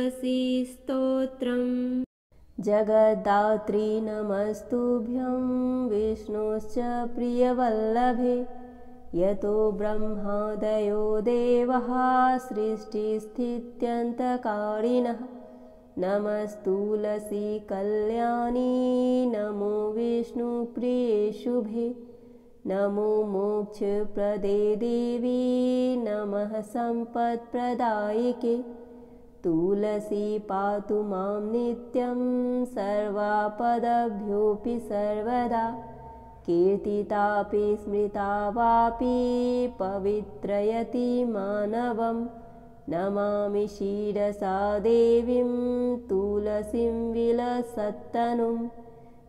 स्तोत्रम्। जगद्धात्री नमस्तुभ्यं विष्णुश्च प्रियवल्लभे। यतो ब्रह्मादयो देवः सृष्टिस्थित्यन्तकारिणः। नमस्तुलसी कल्याणी नमो विष्णुप्रिये शुभे। नमो मोक्षप्रदे देवी नमः सम्पत्प्रदायिके। तुलसी पातु मां नित्यं सर्वापदभ्योऽपि सर्वदा। कीर्तितापि स्मृता वापि पवित्रयति मानवं। नमामि शिरसा देवीं तुलसीं विलसत्तनुं।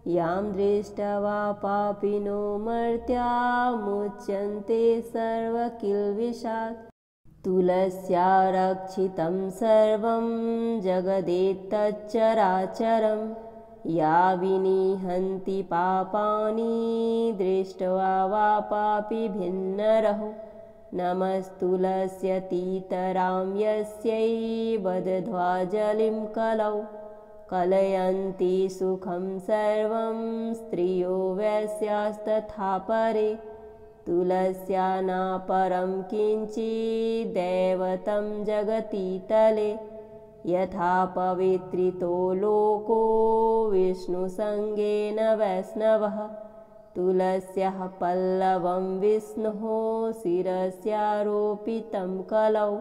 यां दृष्ट्वा पापिनो मर्त्या मुच्यन्ते सर्वकिल्बिषात्। तुलस्या रक्षितं सर्वं जगदेतच्चराचरं। या विनिहन्ति पापानि दृष्ट्वा वा पापिभिन्नरहो। नमस्तुलस्यतीतरां यस्यै बदध्वाजलिं कलौ। कलयन्ति सुखं सर्वं स्त्रियो वैश्यास्तथा परे। तुलस्या नापरं किञ्चिद्दैवतं जगतीतले। यथा पवित्रितो लोको विष्णुसङ्गेन वैष्णवः। तुलस्याः पल्लवं विष्णोः शिरस्यारोपितं कलौ।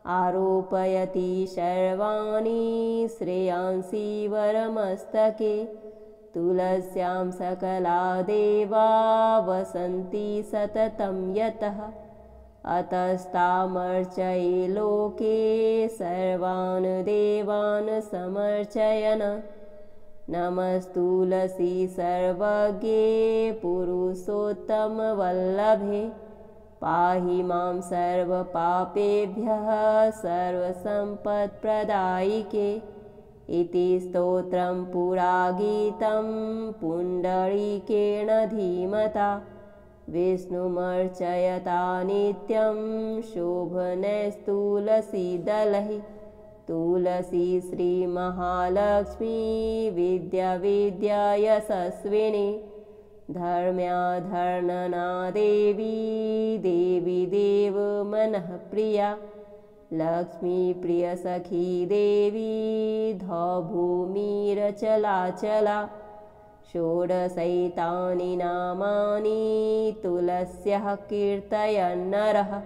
आरोपयति सर्वाणि श्रेयांसि वरमस्तके। तुलस्यां सकला देवा वसन्ति सततं यतः। अतस्तामर्चये लोके सर्वान् देवान् समर्चयन्। नमस्तुलसी सर्वज्ञे पुरुषोत्तमवल्लभे। पाहि मां सर्वपापेभ्यः सर्वसम्पत्प्रदायिके। इति स्तोत्रं पुरागीतं पुण्डरीकेण धीमता। विष्णुमर्चयता नित्यं शोभनैस्तुलसीदलैः। तुलसी श्रीमहालक्ष्मी विद्या यशस्विनी। धर्म्याधर्णना देवी देवी देवमनःप्रिया। लक्ष्मीप्रियसखी देवी धौभूमिरचलाचला। षोडशैतानि नामानि तुलस्याः कीर्तयन्नरः।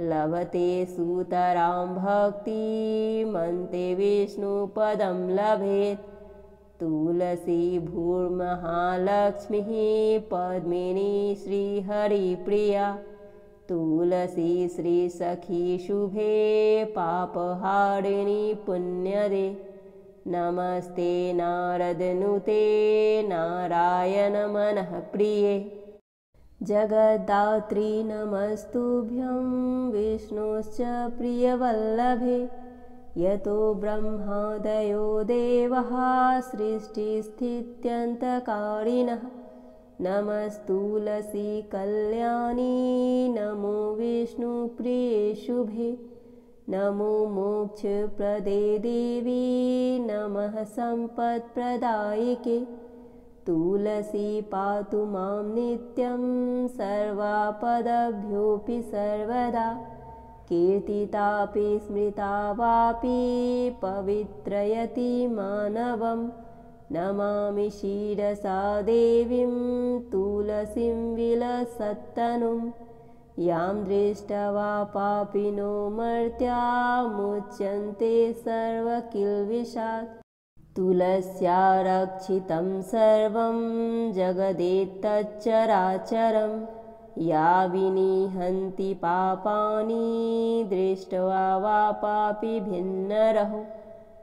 लभते सुतरां भक्तिमन्ते विष्णुपदं लभेत्। तुलसी भूर्महालक्ष्मीः पद्मिनी श्रीहरिप्रिया। तुलसी श्रीसखी शुभे पापहारिणी पुण्यदे। नमस्ते नारदनुते नारायण मनःप्रिये। जगद्धात्री नमस्तुभ्यं विष्णुश्च प्रियवल्लभे। यतो ब्रह्मादयो देवः सृष्टिस्थित्यन्तकारिणः। नमस्तुलसी कल्याणी नमो विष्णुप्रिये शुभे। नमो मोक्षप्रदे देवी नमः सम्पत्प्रदायिके। तुलसी पातु मां नित्यं सर्वापदभ्योऽपि सर्वदा। कीर्तितापि स्मृता वापि पवित्रयति मानवं। नमामि शिरसा देवीं तुलसीं विलसत्तनुं। यां दृष्ट्वा पापिनो मर्त्या मुच्यन्ते सर्वकिल्बिषात्। तुलस्या रक्षितं सर्वं जगदेतच्चराचरं। या विनिहन्ति पापानि दृष्ट्वा वा पापिभिन्नरहो।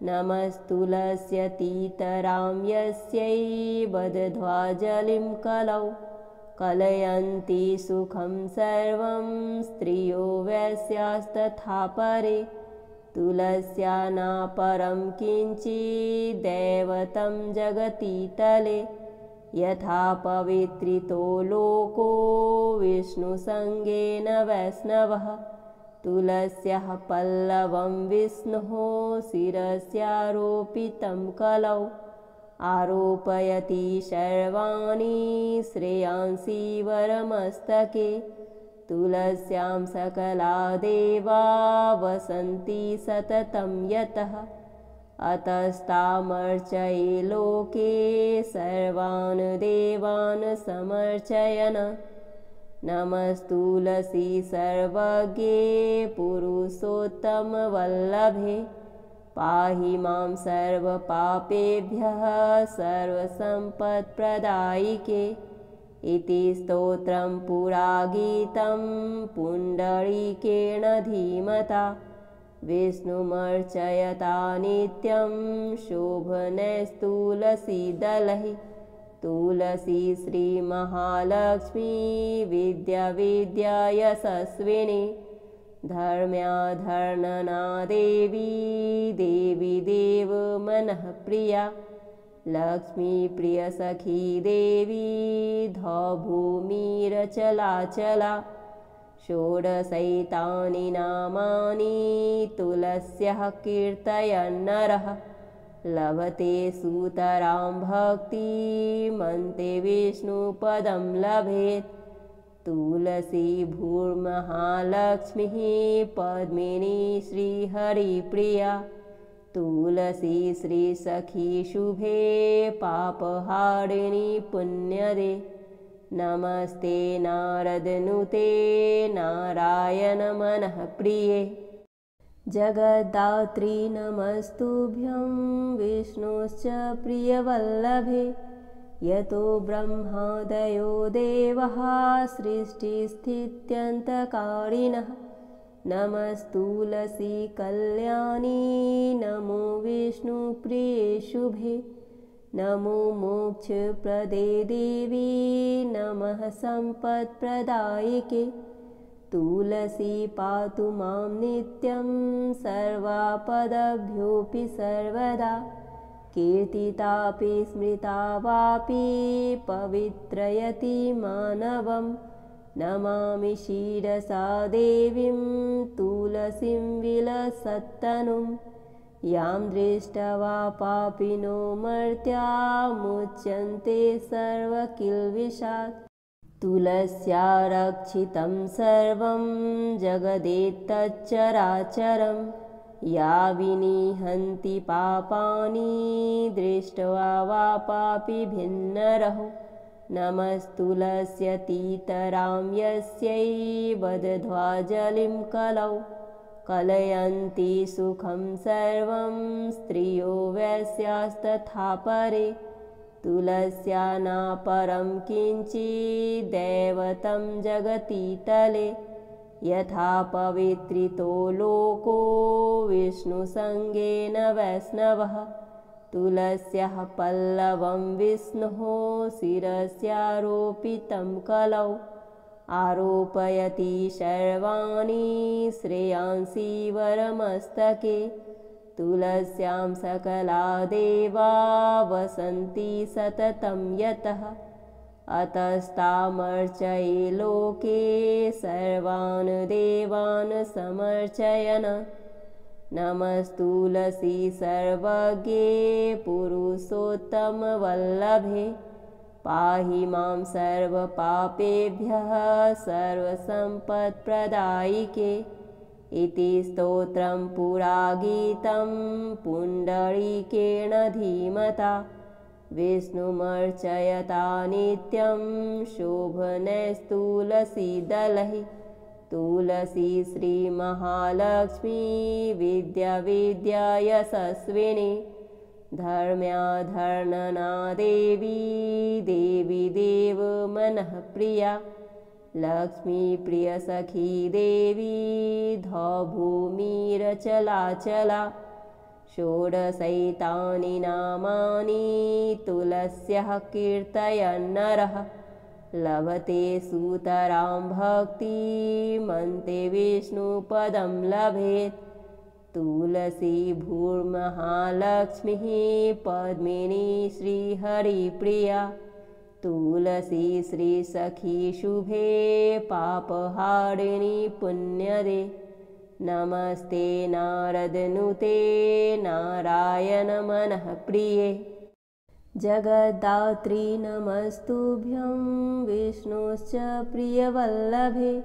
नमस्तुलस्यतीतरां यस्यै बदध्वाजलिं कलौ। कलयन्ति सुखं सर्वं स्त्रियो वैश्यास्तथा परे। तुलस्या नापरं किञ्चिद्दैवतं जगतीतले। यथा पवित्रितो लोको विष्णुसङ्गेन वैष्णवः। तुलस्याः पल्लवं विष्णोः शिरस्यारोपितं कलौ आरोपयति सर्वाणि श्रेयांसि वरमस्तके तुलस्यां सकला देवा वसन्ति सततं यतः अतस्तामर्चये लोके सर्वान् देवान् समर्चयन् नमस्तुलसी सर्वज्ञे पुरुषोत्तमवल्लभे पाहि मां सर्वपापेभ्यः सर्वसम्पत्प्रदायिके इति स्तोत्रं पुरागीतं पुण्डरीकेण धीमता विष्णुमर्चयता नित्यं शोभनैस्तुलसीदलैः तुलसी श्रीमहालक्ष्मी विद्या यशस्विनी धर्म्याधर्णना देवी देवी देव मनः प्रिया लक्ष्मी प्रियसखी देवी धौभूमिरचलाचला षोडशैतानि नामानि तुलस्याः कीर्तयन्नरः लभते सुतरां भक्तिमन्ते विष्णुपदं लभेत् तुलसी भूर्महालक्ष्मीः पद्मिनी श्रीहरिप्रिया तुलसी श्रीसखी शुभे पापहारिणी पुण्यदे नमस्ते नारदनुते नारायण मनः प्रिये जगद्धात्री नमस्तुभ्यं विष्णुश्च प्रियवल्लभे यतो ब्रह्मादयो देवः सृष्टिस्थित्यन्तकारिणः नमस्तुलसी कल्याणी नमो विष्णुप्रिये शुभे नमो मोक्षप्रदे देवी नमः सम्पत्प्रदायिके तुलसी पातु मां नित्यं सर्वापदभ्योऽपि सर्वदा कीर्तितापि स्मृता वापि पवित्रयति मानवं नमामि शिरसा देवीं तुलसीं विलसत्तनुं यां दृष्ट्वा पापिनो मर्त्या मुच्यन्ते सर्वकिल्बिषात् तुलस्या रक्षितं सर्वं जगदेतच्चराचरं या विनिहन्ति पापानि दृष्ट्वा वा पापिभिन्नरहो नमस्तुलस्यतीतरां यस्यै बदध्वाजलिं कलौ कलयन्ति सुखं सर्वं स्त्रियो वैश्यास्तथा परे तुलस्या नापरं किञ्चिदैवतं जगति तले यथा पवित्रितो लोको विष्णुसङ्गेन वैष्णवः तुलस्याः पल्लवं विष्णोः शिरस्यारोपितं कलौ आरोपयति सर्वाणि श्रेयांसि वरमस्तके तुलस्यां सकला देवा वसन्ति सततं यतः अतस्तामर्चये लोके सर्वान् देवान् समर्चयन् नमस्तुलसी सर्वज्ञे पुरुषोत्तमवल्लभे पाहि मां सर्वपापेभ्यः सर्वसम्पत्प्रदायिके इति स्तोत्रं पुरागीतं पुण्डरीकेण धीमता विष्णुमर्चयता नित्यं शोभनैस्तुलसीदलैः तुलसी श्रीमहालक्ष्मी विद्या यशस्विनी धर्म्याधर्णना देवी देवी देव मनः प्रिया लक्ष्मी प्रियसखी देवी धौभूमिरचलाचला षोडशैतानि नामानि तुलस्याः कीर्तयन्नरः लभते सुतरां भक्तिमन्ते विष्णुपदं लभेत् तुलसी भूर्महालक्ष्मीः पद्मिनी श्रीहरिप्रिया तुलसी श्रीसखी शुभे पापहारिणी पुण्यदे नमस्ते नारदनुते नारायण मनः प्रिये। जगद्धात्री नमस्तुभ्यं विष्णुश्च प्रियवल्लभे।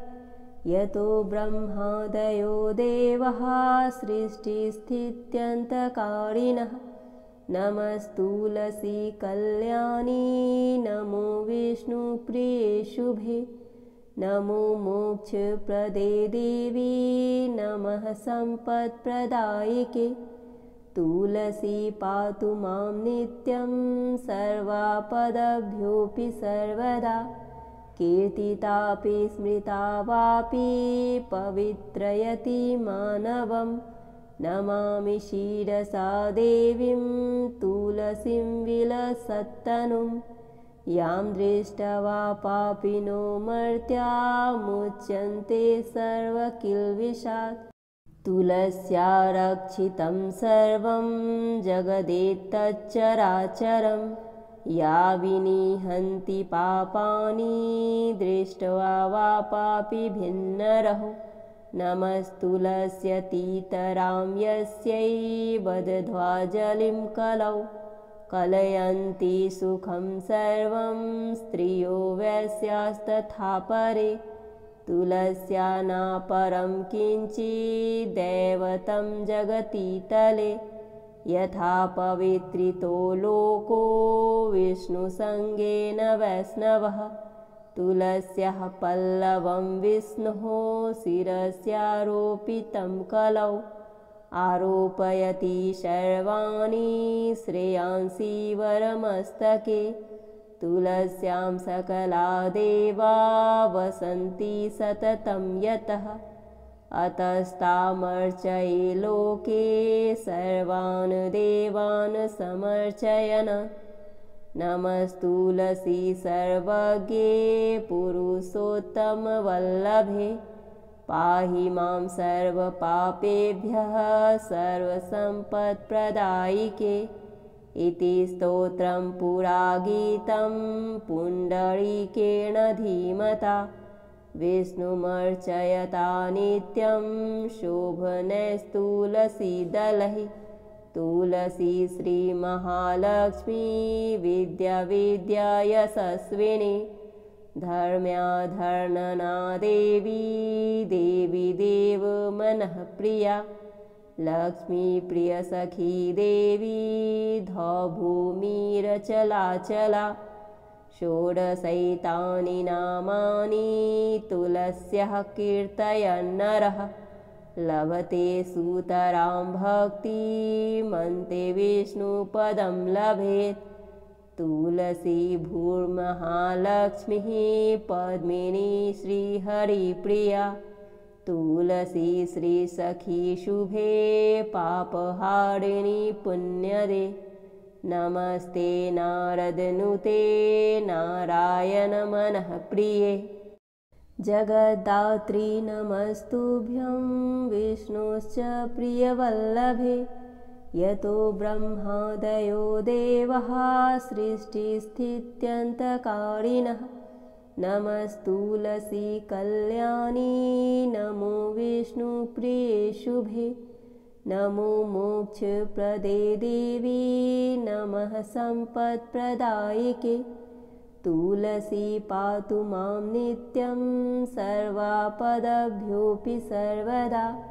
यतो ब्रह्मादयो देवः सृष्टिस्थित्यन्तकारिणः। नमस्तुलसी कल्याणी नमो विष्णुप्रिये शुभे। नमो मोक्षप्रदे देवी नमः सम्पत्प्रदायिके। तुलसी पातु मां नित्यं सर्वापदभ्योऽपि सर्वदा। कीर्तितापि स्मृता वापि पवित्रयति मानवं। नमामि शिरसा देवीं तुलसीं विलसत्तनुं। यां दृष्ट्वा पापिनो मर्त्या मुच्यन्ते सर्वकिल्बिषात्। तुलस्या रक्षितं सर्वं जगदेतच्चराचरं। या विनिहन्ति पापानि दृष्ट्वा वा पापिभिन्नरहो। नमस्तुलस्यतीतरां यस्यै बध्वा जलिं कलौ। कलयन्ति सुखं सर्वं स्त्रियो वैश्यास्तथा परे। तुलस्या नापरं किञ्चिद्दैवतं जगतीतले। यथा पवित्रितो लोको विष्णुसङ्गेन वैष्णवः। तुलस्याः पल्लवं विष्णोः शिरस्यारोपितं कलौ। आरोपयति सर्वाणि श्रेयांसि वरमस्तके। तुलस्यां सकला देवा वसन्ति सततं यतः। अतस्तामर्चये लोके सर्वान् देवान् समर्चयन्। नमस्तुलसी सर्वज्ञे पुरुषोत्तमवल्लभे। पाहि मां सर्वपापेभ्यः सर्वसम्पत्प्रदायिके। इति स्तोत्रं पुरा गीतं पुण्डरीकेण धीमता। विष्णुमर्चयता नित्यं शोभनैस्तुलसीदलैः। तुलसी श्रीमहालक्ष्मी विद्या यशस्विनी। धर्म्याधर्णना देवी देवी देव मनः प्रिया। लक्ष्मी प्रियसखी देवी धौभूमिरचलाचला। षोडशैतानि नामानि तुलस्याः कीर्तयन्नरः। लभते सुतरां भक्तिमन्ते विष्णुपदं लभेत्। तुलसी भूर्महालक्ष्मीः पद्मिनी श्रीहरिप्रिया। तुलसी श्रीसखी शुभे पापहारिणी पुण्यदे। नमस्ते नारदनुते नारायण मनः प्रिये। जगद्धात्री नमस्तुभ्यं विष्णुश्च प्रियवल्लभे। यतो ब्रह्मादयो देवः सृष्टिस्थित्यन्तकारिणः। नमस्तुलसी कल्याणी नमो विष्णुप्रिये शुभे। नमो मोक्षप्रदे देवी नमः सम्पत्प्रदायिके। तुलसी पातु मां नित्यं सर्वापदभ्योऽपि सर्वदा।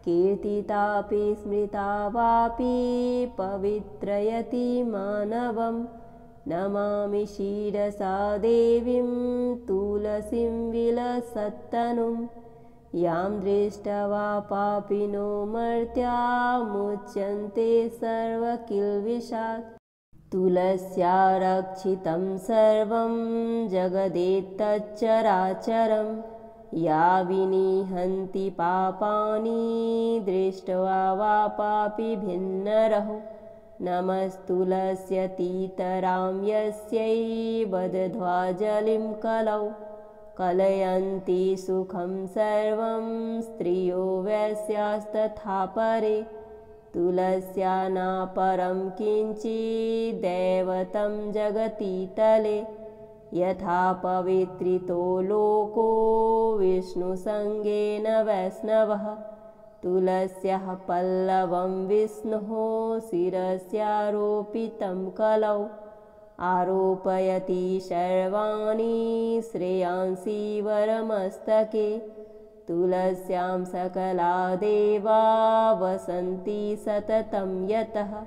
कीर्तितापि स्मृता वापि पवित्रयति मानवं। नमामि शिरसा देवीं तुलसीं विलसत्तनुं। यां दृष्ट्वा पापिनो मर्त्या मुच्यन्ते सर्वकिल्बिषात्। तुलस्या रक्षितं सर्वं जगदेतच्चराचरं। या विनिहन्ति पापानि दृष्ट्वा वा पापिभिन्नरहो। नमस्तुलस्यतीतरां यस्यै बध्वा जलिं कलौ। कलयन्ति सुखं सर्वं स्त्रियो वैश्यास्तथा परे। तुलस्या नापरं किञ्चिद्दैवतं जगतीतले। यथा पवित्रितो लोको विष्णुसङ्गेन वैष्णवः। तुलस्याः पल्लवं विष्णोः शिरस्यारोपितं कलौ आरोपयति सर्वाणि श्रेयांसि वरमस्तके तुलस्यां सकला देवा वसन्ति सततं यतः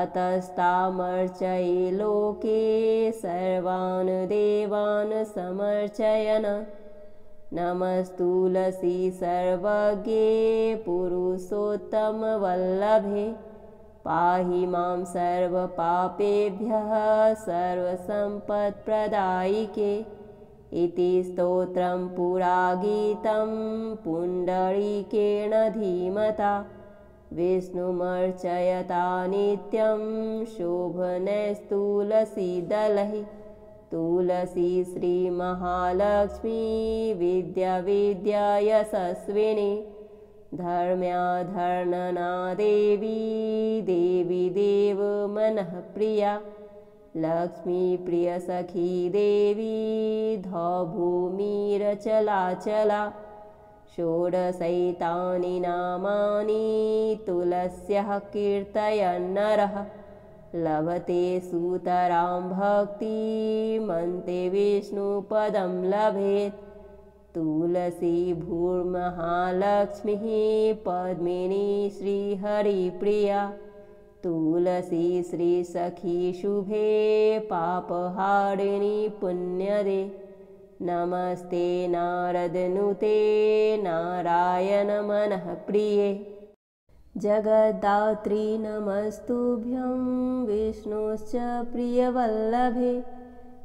अतस्तामर्चये लोके सर्वान् देवान् समर्चयन् नमस्तुलसी सर्वज्ञे पुरुषोत्तमवल्लभे पाहि मां सर्वपापेभ्यः सर्वसम्पत्प्रदायिके इति स्तोत्रं पुरागीतं पुण्डरीकेण धीमता विष्णुमर्चयता नित्यं शोभनैस्तुलसीदलैः तुलसी श्रीमहालक्ष्मी विद्या यशस्विनी धर्म्याधर्णना देवी देवी देव मनः प्रिया लक्ष्मी प्रियसखी देवी धौभूमिरचलाचला षोडशैतानि नामानि तुलस्याः कीर्तयन्नरः लभते सुतरां भक्तिमन्ते विष्णुपदं लभेत् तुलसी भूर्महालक्ष्मीः पद्मिनी श्रीहरिप्रिया तुलसी श्रीसखी शुभे पापहारिणी पुण्यदे नमस्ते नारदनुते नारायण मनः प्रिये जगद्धात्री नमस्तुभ्यं विष्णुश्च प्रियवल्लभे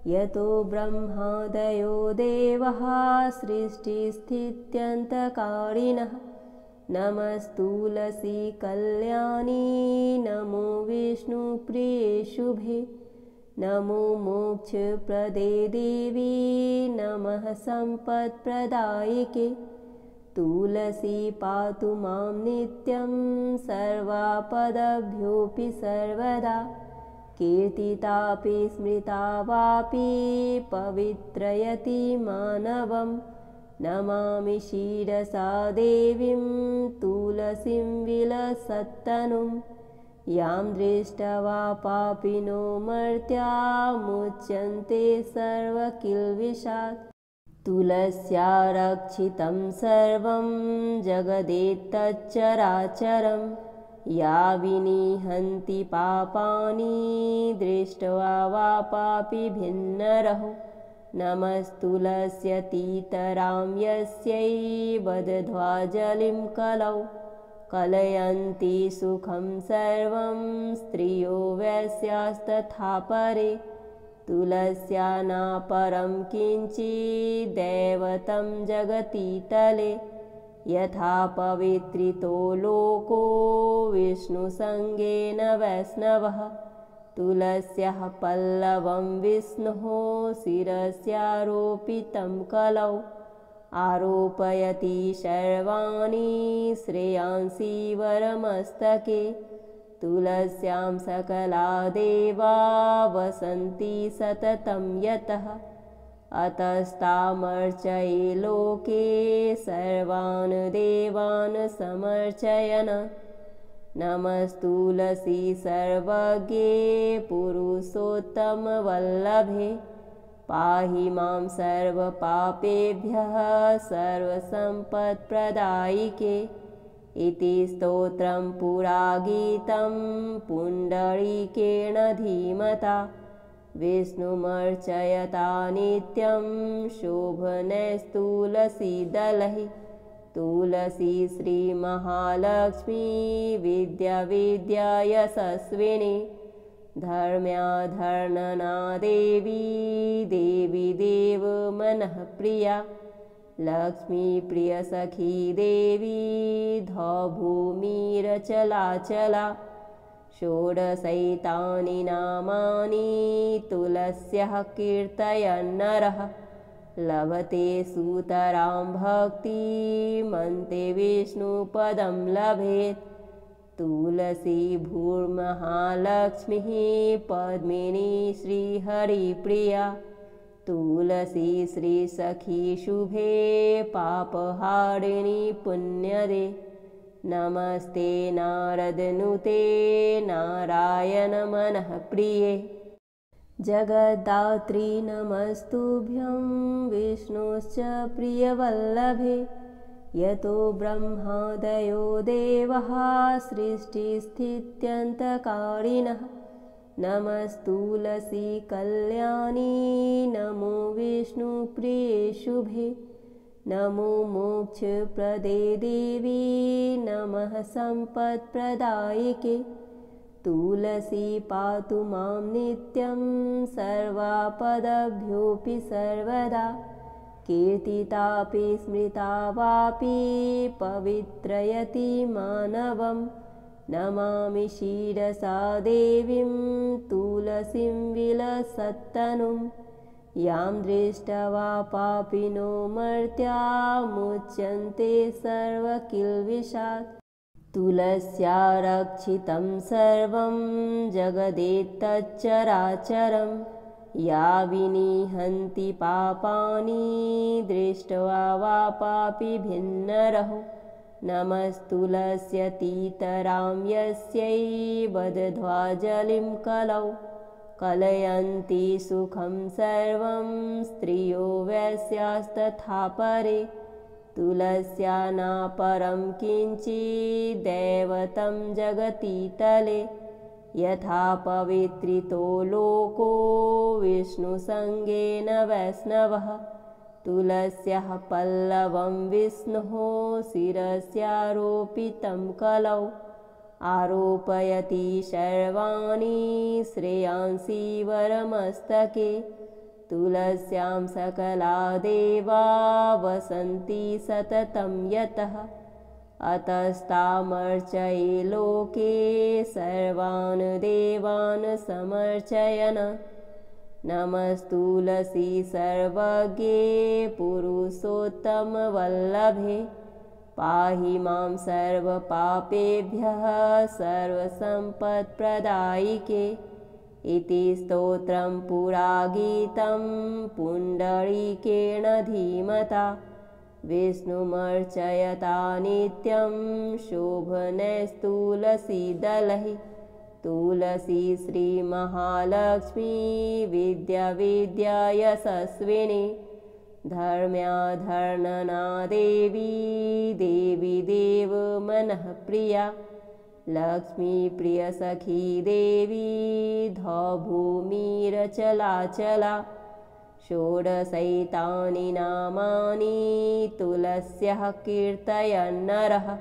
यतो ब्रह्मादयो देवः सृष्टिस्थित्यन्तकारिणः नमस्तुलसी कल्याणी नमो विष्णुप्रिये शुभे नमो मोक्षप्रदे देवी नमः सम्पत्प्रदायिके तुलसी पातु मां नित्यं सर्वापदभ्योऽपि सर्वदा कीर्तितापि स्मृता वापि पवित्रयति मानवं नमामि शिरसा देवीं तुलसीं विलसत्तनुं यां दृष्ट्वा पापिनो मर्त्या मुच्यन्ते सर्वकिल्बिषात् तुलस्या रक्षितं सर्वं जगदेतच्चराचरं या विनिहन्ति पापानि दृष्ट्वा वा पापिभिन्नरहो नमस्तुलस्यतीतरां यस्यै बदध्वाजलिं कलौ कलयन्ति सुखं सर्वं स्त्रियो वैश्यास्तथा परे तुलस्या नापरं किञ्चिद्दैवतं जगति तले यथा पवित्रितो लोको विष्णुसङ्गेन वैष्णवः तुलस्याः पल्लवं विष्णोः शिरस्यारोपितं कलौ आरोपयति सर्वाणि श्रेयांसि वरमस्तके तुलस्यां सकला देवा वसन्ति सततं यतः अतस्तामर्चये लोके सर्वान् देवान् समर्चयन् नमस्तुलसी सर्वज्ञे पुरुषोत्तमवल्लभे पाहि मां सर्वपापेभ्यः सर्वसम्पत्प्रदायिके इति स्तोत्रं पुरागीतं पुण्डरीकेण धीमता विष्णुमर्चयता नित्यं शोभनैस्तुलसीदलैः तुलसी श्रीमहालक्ष्मी विद्या यशस्विनी धर्म्याधर्णना देवी देवी देव मनः प्रिया लक्ष्मी प्रियसखी देवी धौभूमिरचलाचला षोडशैतानि नामानि तुलस्याः कीर्तयन्नरः लभते सुतरां भक्तिमन्ते विष्णुपदं लभेत् तुलसी भूर्महालक्ष्मीः पद्मिनी श्रीहरिप्रिया तुलसी श्रीसखी शुभे पापहारिणी पुण्यदे नमस्ते नारदनुते नारायण मनः प्रिये। जगद्धात्री नमस्तुभ्यं विष्णुश्च प्रियवल्लभे। यतो ब्रह्मादयो देवः सृष्टिस्थित्यन्तकारिणः। नमस्तुलसी कल्याणी नमो विष्णुप्रिये शुभे। नमो मोक्षप्रदे देवी नमः सम्पत्प्रदायिके। तुलसी पातु मां नित्यं सर्वापदभ्योऽपि सर्वदा। कीर्तितापि स्मृता वापि पवित्रयति मानवं। नमामि शिरसा देवीं तुलसीं विलसत्तनुं। यां दृष्ट्वा पापिनो मर्त्या मुच्यन्ते सर्वकिल्बिषात्। तुलस्या रक्षितं सर्वं जगदेतच्चराचरं। या विनिहन्ति पापानि दृष्ट्वा वा पापिभिन्नरः। नमस्तुलस्यतीतरां यस्यै बदध्वाजलिं कलौ। कलयन्ति सुखं सर्वं स्त्रियो वैश्यास्तथा परे। तुलस्या नापरं किञ्चिद्दैवतं जगति तले। यथा पवित्रितो लोको विष्णुसङ्गेन वैष्णवः। तुलस्याः पल्लवं विष्णोः शिरस्यारोपितं कलौ। आरोपयति सर्वाणि श्रेयांसि वरमस्तके। तुलस्यां सकला देवा वसन्ति सततं यतः। अतस्तामर्चये लोके सर्वान् देवान् समर्चयन्। नमस्तुलसी सर्वज्ञे पुरुषोत्तमवल्लभे। पाहि मां सर्वपापेभ्यः सर्वसम्पत्प्रदायिके। इति स्तोत्रं पुरागीतं पुण्डरीकेण धीमता। विष्णुमर्चयता नित्यं शोभनैस्तुलसीदलैः। तुलसी श्रीमहालक्ष्मी विद्या यशस्विनी। धर्म्याधर्णना देवी देवी देव मनः प्रिया। लक्ष्मी प्रियसखी देवी धौभूमिरचलाचला। षोडशैतानि नामानि तुलस्याः कीर्तयन्नरः।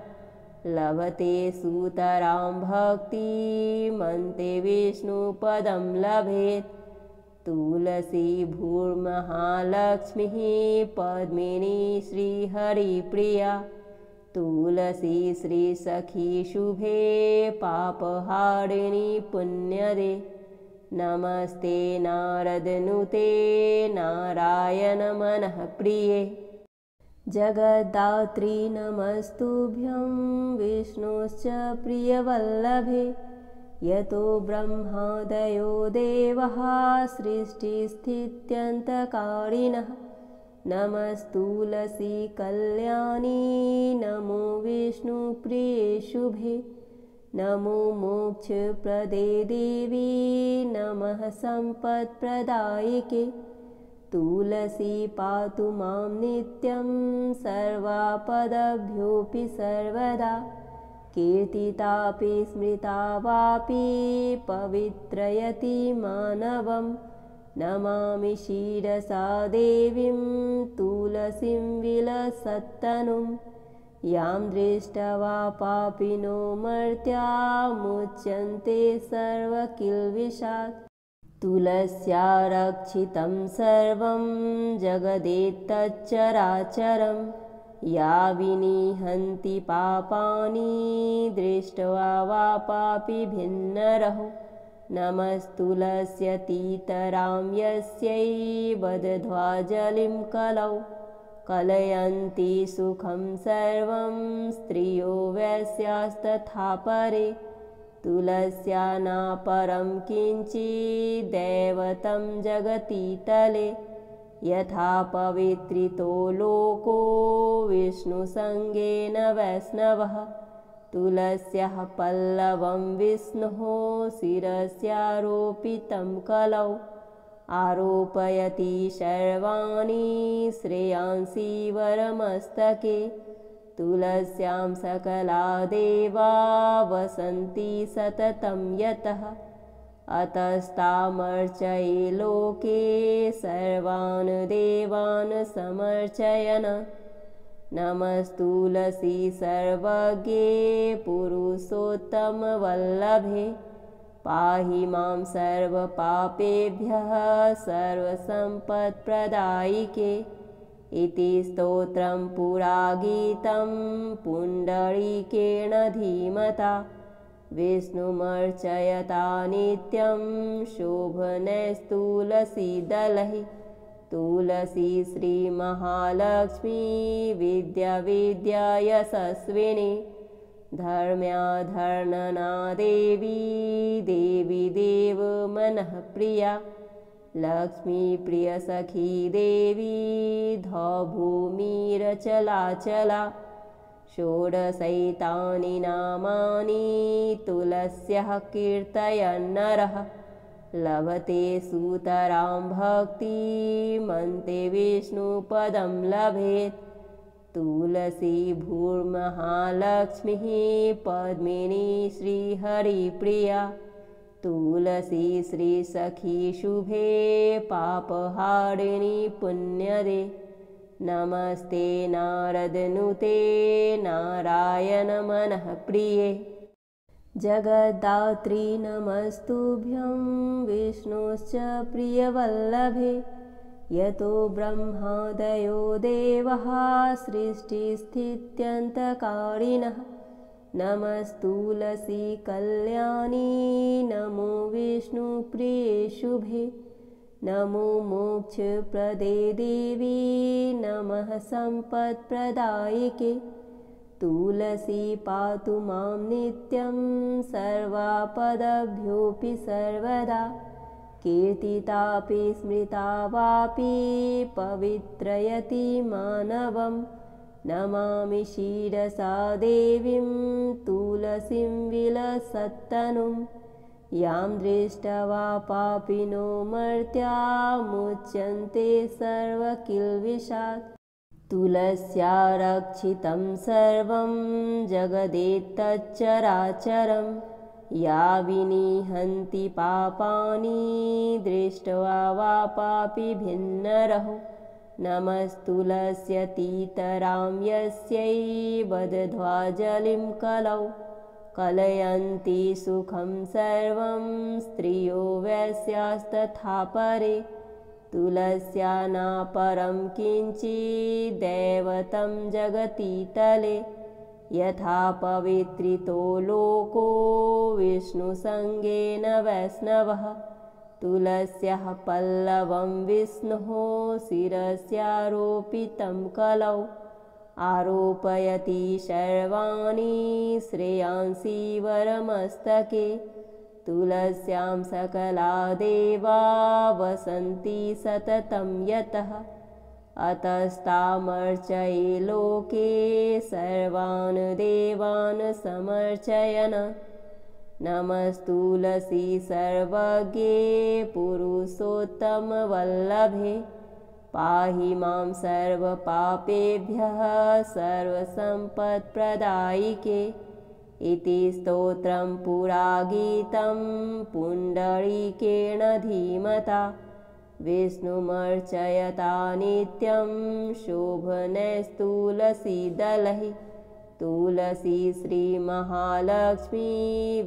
लभते सुतरां भक्तिमन्ते विष्णुपदं लभेत्। तुलसी भूर्महालक्ष्मीः पद्मिनी श्रीहरिप्रिया। तुलसी श्रीसखी शुभे पापहारिणी पुण्यदे। नमस्ते नारदनुते नारायण मनः प्रिये। जगद्धात्री नमस्तुभ्यं विष्णुश्च प्रियवल्लभे। यतो ब्रह्मादयो देवः सृष्टिस्थित्यन्तकारिणः। नमस्तुलसी कल्याणी नमो विष्णुप्रिये शुभे। नमो मोक्षप्रदे देवी नमः सम्पत्प्रदायिके। तुलसी पातु मां नित्यं सर्वापदभ्योऽपि सर्वदा। कीर्तितापि स्मृता वापि पवित्रयति मानवं। नमामि शिरसा देवीं तुलसीं विलसत्तनुं। यां दृष्ट्वा पापिनो मर्त्या मुच्यन्ते सर्वकिल्बिषात्। तुलस्या रक्षितं सर्वं जगदेतच्चराचरं। या विनिहन्ति पापानि दृष्ट्वा वा पापिभिन्नरः। नमस्तुलस्यतीतरां यस्यै बदध्वाजलिं कलौ। कलयन्ति सुखं सर्वं स्त्रियो वैश्यास्तथा परे। तुलस्या नापरं किञ्चिद्दैवतं जगति तले। यथा पवित्रितो लोको विष्णुसङ्गेन वैष्णवः। तुलस्याः पल्लवं विष्णोः शिरस्यारोपितं कलौ आरोपयति सर्वाणि श्रेयांसि वरमस्तके तुलस्यां सकला देवा वसन्ति सततं यतः अतस्तामर्चये लोके सर्वान् देवान् समर्चयन् नमस्तुलसी सर्वज्ञे पुरुषोत्तमवल्लभे पाहि मां सर्वपापेभ्यः सर्वसम्पत्प्रदायिके इति स्तोत्रं पुरागीतं पुण्डरीकेण धीमता विष्णुमर्चयता नित्यं शोभनैस्तुलसीदलैः तुलसी श्रीमहालक्ष्मी विद्या यशस्विनी धर्म्याधर्णना देवी देवी देव मनः प्रिया लक्ष्मी प्रियसखी देवी धौभूमिरचलाचला षोडशैतानि नामानि तुलस्याः कीर्तयन्नरः लभते सुतरां भक्तिमन्ते विष्णुपदं लभेत् तुलसी भूर्महालक्ष्मीः पद्मिनी श्रीहरिप्रिया तुलसी श्रीसखी शुभे पापहारिणी पुण्यदे नमस्ते नारदनुते नारायण मनः प्रिये जगद्धात्री नमस्तुभ्यं विष्णुश्च प्रियवल्लभे यतो ब्रह्मादयो देवः सृष्टिस्थित्यन्तकारिणः नमस्तुलसी कल्याणी नमो विष्णुप्रिये शुभे नमो मोक्षप्रदे देवी नमः सम्पत्प्रदायिके तुलसी पातु मां नित्यं सर्वापदभ्योऽपि सर्वदा कीर्तितापि स्मृता वापि पवित्रयति मानवं नमामि शिरसा देवीं तुलसीं विलसत्तनुं यां दृष्ट्वा पापिनो मर्त्या मुच्यन्ते सर्वकिल्बिषात् तुलस्या रक्षितं सर्वं जगदेतच्चराचरं या विनिहन्ति पापानि दृष्ट्वा वा पापिभिन्नरहो नमस्तुलस्यतीतरां यस्यै वदध्वाजलिं कलौ कलयन्ति सुखं सर्वं स्त्रियो वैश्यास्तथा परे तुलस्या नापरं किञ्चिद्दैवतं जगति तले यथा पवित्रितो लोको विष्णुसङ्गेन वैष्णवः तुलस्याः पल्लवं विष्णोः शिरस्यारोपितं कलौ आरोपयति सर्वाणि श्रेयांसि वरमस्तके तुलस्यां सकला देवा वसन्ति सततं यतः अतस्तामर्चये लोके सर्वान् देवान् समर्चयन् नमस्तुलसी सर्वज्ञे पुरुषोत्तमवल्लभे पाहि मां सर्वपापेभ्यः सर्वसम्पत्प्रदायिके इति स्तोत्रं पुरागीतं पुण्डरीकेण धीमता विष्णुमर्चयता नित्यं शोभनैस्तुलसीदलैः तुलसी श्रीमहालक्ष्मी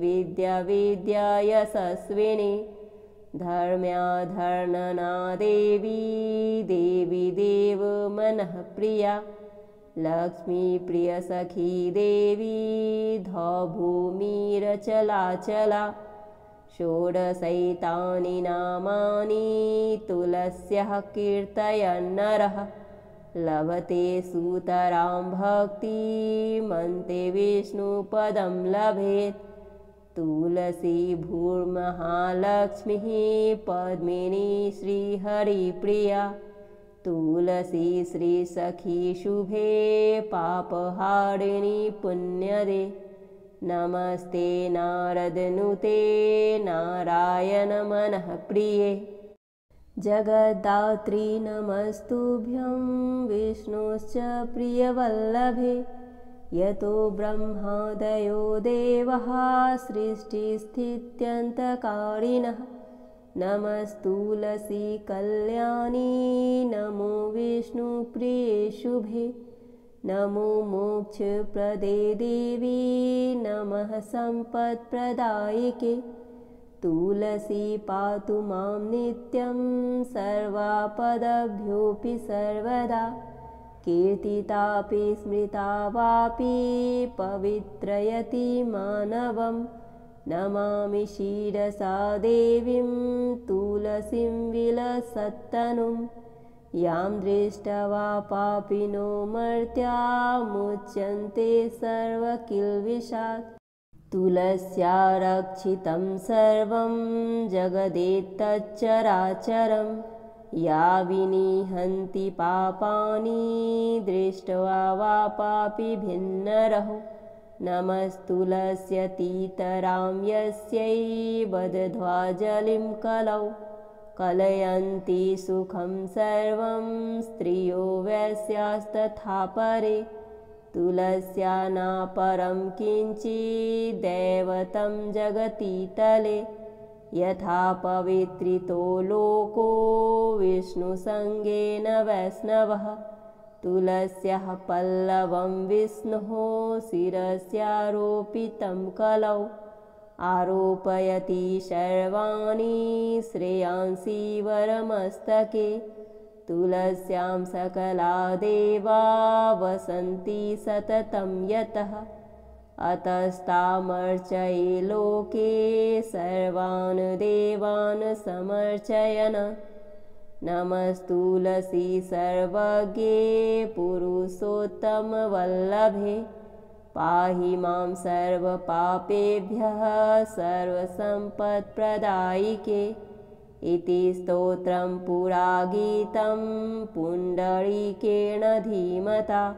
विद्या यशस्विनी धर्म्याधर्णना देवी देवी देव मनः प्रिया लक्ष्मी प्रियसखी देवी धौभूमिरचलाचला षोडशैतानि नामानि तुलस्याः कीर्तयन्नरः लभते सुतरां भक्तिमन्ते विष्णुपदं लभेत् तुलसी भूर्महालक्ष्मीः पद्मिनी श्रीहरिप्रिया तुलसी श्रीसखी शुभे पापहारिणी पुण्यदे नमस्ते नारदनुते नारायण मनः प्रिये। जगद्धात्री नमस्तुभ्यं विष्णुश्च प्रियवल्लभे। यतो ब्रह्मादयो देवः सृष्टिस्थित्यन्तकारिणः। नमस्तुलसी कल्याणी नमो विष्णुप्रिये शुभे। नमो मोक्षप्रदे देवी नमः सम्पत्प्रदायिके। तुलसी पातु मां नित्यं सर्वापदभ्योऽपि सर्वदा। कीर्तितापि स्मृता वापि पवित्रयति मानवं। नमामि शिरसा देवीं तुलसीं विलसत्तनुं। यां दृष्ट्वा पापिनो मर्त्या मुच्यन्ते सर्वकिल्बिषात्। तुलस्या रक्षितं सर्वं जगदेतच्चराचरं। या विनिहन्ति पापानि दृष्ट्वा वा पापिभिन्नरहो। नमस्तुलस्यतीतरां यस्यै बदध्वाजलिं कलौ। कलयन्ति सुखं सर्वं स्त्रियो वैश्यास्तथा परे। तुलस्या न परं किञ्चिदैवतं जगतीतले। यथा पवित्रितो लोको विष्णुसङ्गेन वैष्णवः। तुलस्याः पल्लवं विष्णोः शिरस्यारोपितं कलौ। आरोपयति सर्वाणि श्रेयांसि वरमस्तके। तुलस्यां सकला देवा वसन्ति सततं यतः। अतस्तामर्चये लोके सर्वान् देवान् समर्चयन्। नमस्तुलसी सर्वज्ञे पुरुषोत्तमवल्लभे। पाहि मां सर्वपापेभ्यः सर्वसम्पत्प्रदायिके। इति स्तोत्रं पुरागीतं पुण्डरीकेण धीमता।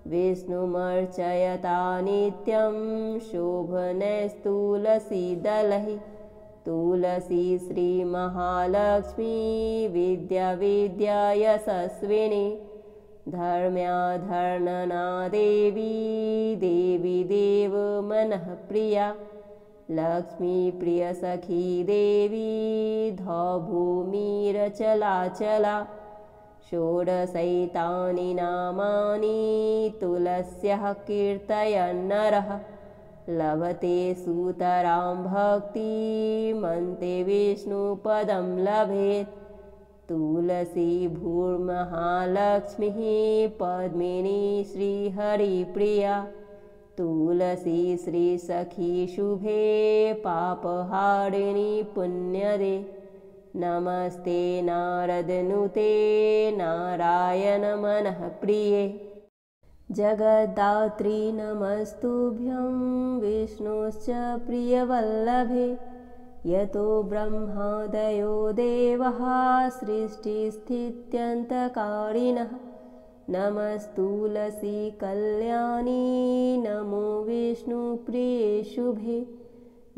विष्णुमर्चयता नित्यं शोभनैस्तुलसीदलैः। तुलसी श्रीमहालक्ष्मी विद्या यशस्विनी। धर्म्याधर्णना देवी देवी देव मनः प्रिया। लक्ष्मी प्रियसखी देवी धौभूमिरचलाचला। षोडशैतानि नामानि तुलस्याः कीर्तयन्नरः। लभते सुतरां भक्तिमन्ते विष्णुपदं लभेत्। तुलसी भूर्महालक्ष्मीः पद्मिनी श्रीहरिप्रिया। तुलसी श्रीसखी शुभे पापहारिणी पुण्यदे। नमस्ते नारदनुते नारायण मनः प्रिये। जगद्धात्री नमस्तुभ्यं विष्णुश्च प्रियवल्लभे। यतो ब्रह्मादयो देवः सृष्टिस्थित्यन्तकारिणः। नमस्तुलसी कल्याणी नमो विष्णुप्रिये शुभे।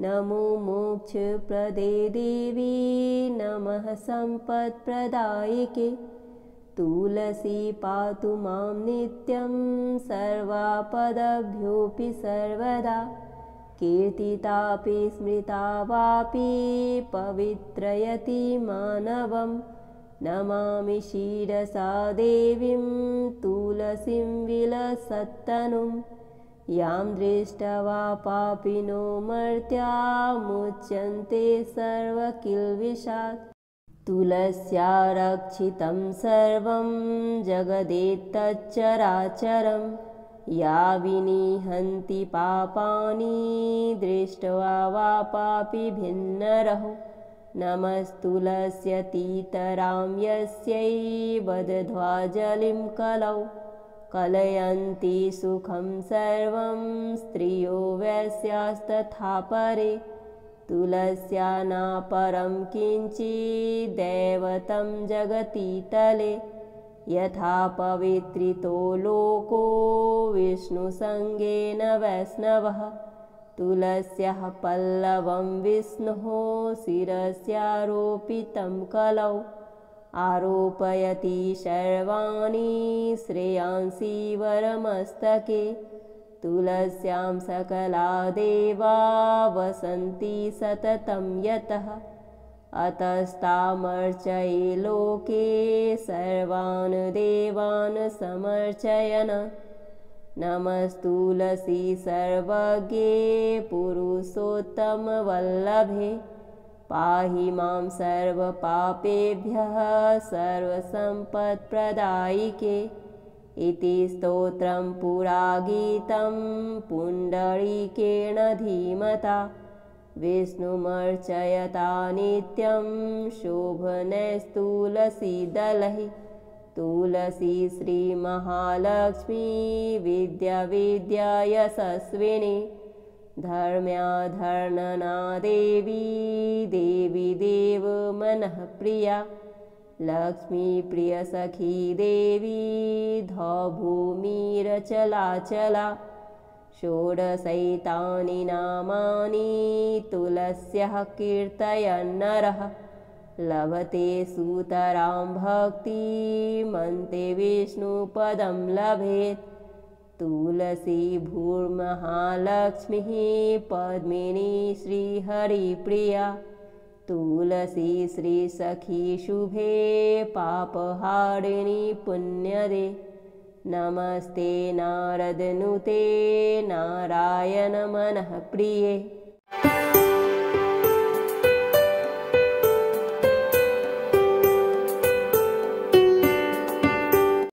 नमो मोक्षप्रदे देवी नमः सम्पत्प्रदायिके। तुलसी पातु मां नित्यं सर्वापदभ्योऽपि सर्वदा। कीर्तितापि स्मृता वापि पवित्रयति मानवं। नमामि शिरसा देवीं तुलसीं विलसत्तनुं। यां दृष्ट्वा पापिनो मर्त्या मुच्यन्ते सर्वकिल्बिषात्। तुलस्या रक्षितं सर्वं जगदेतच्चराचरं। या विनिहन्ति पापानि दृष्ट्वा वा पापिभिन्नरहो। नमस्तुलस्यतीतरां यस्यै बदध्वाजलिं कलौ। कलयन्ति सुखं सर्वं स्त्रियो वैश्यास्तथा परे। तुलस्या न परं किञ्चिदैवतं जगतीतले। यथा पवित्रितो लोको विष्णुसङ्गेन वैष्णवः। तुलस्याः पल्लवं विष्णोः शिरस्यारोपितं कलौ आरोपयति सर्वाणि श्रेयांसि वरमस्तके तुलस्यां सकला देवा वसन्ति सततं यतः अतस्तामर्चये लोके सर्वान् देवान् समर्चयन् नमस्तुलसी सर्वज्ञे पुरुषोत्तमवल्लभे पाहि मां सर्वपापेभ्यः सर्वसम्पत्प्रदायिके इति स्तोत्रं पुरागीतं पुण्डरीकेण धीमता विष्णुमर्चयता नित्यं शोभनैस्तुलसीदलैः तुलसी श्रीमहालक्ष्मी विद्या यशस्विनी धर्म्याधर्णना देवी देवी देव मनः प्रिया लक्ष्मी प्रियसखी देवी धौभूमिरचलाचला षोडशैतानि नामानि तुलस्याः कीर्तयन्नरः लभते सुतरां भक्तिमन्ते विष्णुपदं लभेत् तुलसी भूर्महालक्ष्मीः पद्मिनी श्रीहरिप्रिया तुलसी श्रीसखी शुभे पापहारिणी पुण्यदे नमस्ते नारदनुते नारायण मनः प्रिये